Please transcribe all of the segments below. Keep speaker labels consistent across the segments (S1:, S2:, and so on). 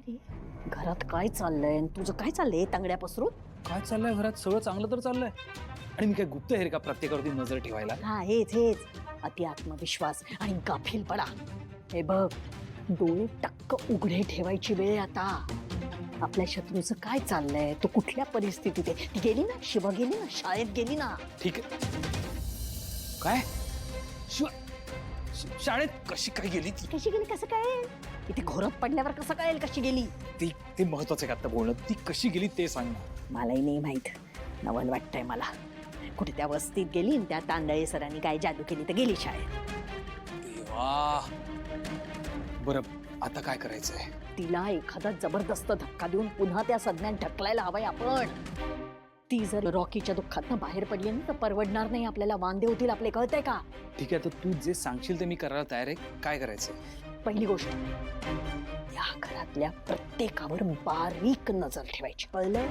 S1: रे घरात काय चाललंय तुझं? काय चाललंय तांगड्या पसरून?
S2: काय चाललंय घरात? सगळं चांगलं तर चाललंय. आणि मी काय गुप्त आहे का प्रत्येकावरती नजर ठेवायला?
S1: हा हेच अति आत्मविश्वास आणि गाफीलपणा. हे बघ, डोळे टक्क उघडे ठेवायची वेळ आहे आता. आपल्या शत्रूचं काय चाललंय, तो कुठल्या परिस्थितीत आहे? ती गेली ना, शिवा गेली ना, शाळेत गेली ना.
S2: ठीक आहे. काय शाळेत कशी काय गेली ती?
S1: कशी गेली कसं कळेल? इथे घोरात पडल्यावर कसं कळेल कशी गेली?
S2: ते महत्वाचं आहे का आता बोलणं? ती कशी गेली ते सांग ना.
S1: मलाही नाही माहित, नवल वाटतंय मला. कुठे त्या वस्तीत गेली आणि त्या तांदळे सरांनी काय जादू केली तर गेली शाळेत.
S2: देवा. बरं आता काय करायचंय?
S1: तिला एखादा जबरदस्त धक्का देऊन पुन्हा त्या संज्ञान ढकलायला हवंय आपण. ती जर रॉकीच्या दुःखातनं बाहेर पडली ना तर परवडणार नाही आपल्याला. वांदे होतील आपले, कळतंय का?
S2: ठीक आहे, तर तू जे सांगशील ते मी करायला तयार आहे. काय करायचंय?
S1: पहिली गोष्ट, या घरातल्या प्रत्येकावर बारीक नजर ठेवायची, कळलं?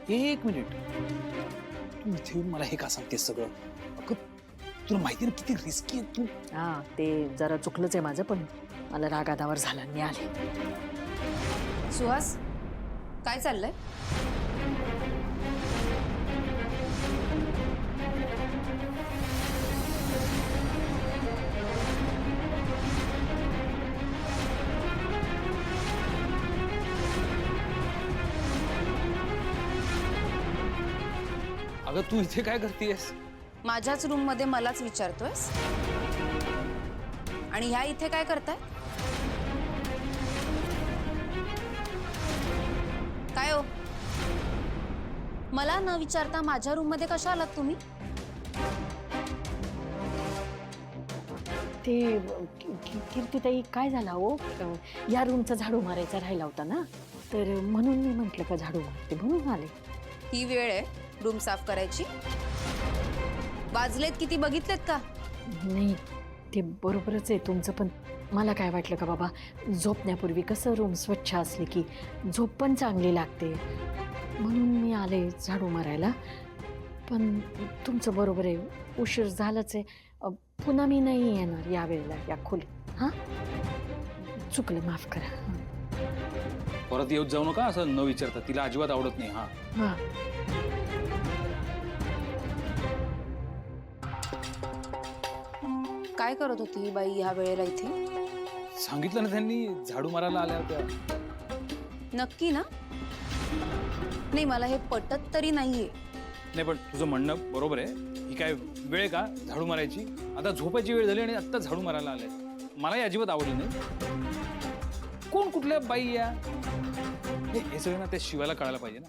S2: 1 मिनिट. तू इथे येऊन मला हे का सांगतेस सगळं? अगं तुला माहिती ना किती रिस्की आहे तू.
S1: हा, ते जरा चुकलंच आहे माझं, पण मला रागादावर झाला, मी आले.
S3: सुहास, काय चाललंय?
S2: अगं तू इथे काय करतेयस?
S3: माझ्याच रूम मध्ये मलाच विचारतोयस? आणि ह्या इथे काय करताय? काय हो, मला न विचारता माझ्या रूम मध्ये कशा आलात तुम्ही?
S1: ते कीर्तीताई, काय झाला हो, या रूमचा झाडू मारायचा राहिला होता ना, तर म्हणून मी म्हंटल का झाडू मारते म्हणून आले.
S3: ही वेळ आहे रूम साफ करायची? वाजलेत किती बघितलेत का?
S1: नाही, ते बरोबरच आहे तुमचं, पण मला काय वाटलं का बाबा, झोपण्यापूर्वी कसं रूम स्वच्छ असली की झोप पण चांगली लागते, म्हणून मी आले झाडू मारायला. पण तुमचं बरोबर आहे, उशीर झालाच आहे. पुन्हा मी नाही येणार या वेळेला या खोलीत. हां, चुकलं, माफ करा.
S2: परत येऊच जाऊ नका असं न विचारता. तिला अजिबात आवडत नाही. हा
S1: हां.
S3: काय करत होती ही बाई ह्या वेळेला इथे?
S2: सांगितलं ना त्यांनी, झाडू मारायला आल्या होत्या.
S3: नक्की ना? नाही, मला हे पटत तरी नाहीये.
S2: नाही पण तुझं म्हणणं बरोबर आहे. ही काय वेळ आहे का झाडू मारायची? आता झोपायची वेळ झाली आणि आता झाडू मारायला आले. मलाही अजिबात आवडलं नाही. कोण कुठल्या बाई या? हे सगळं ना त्या शिवाला कळायला पाहिजे ना.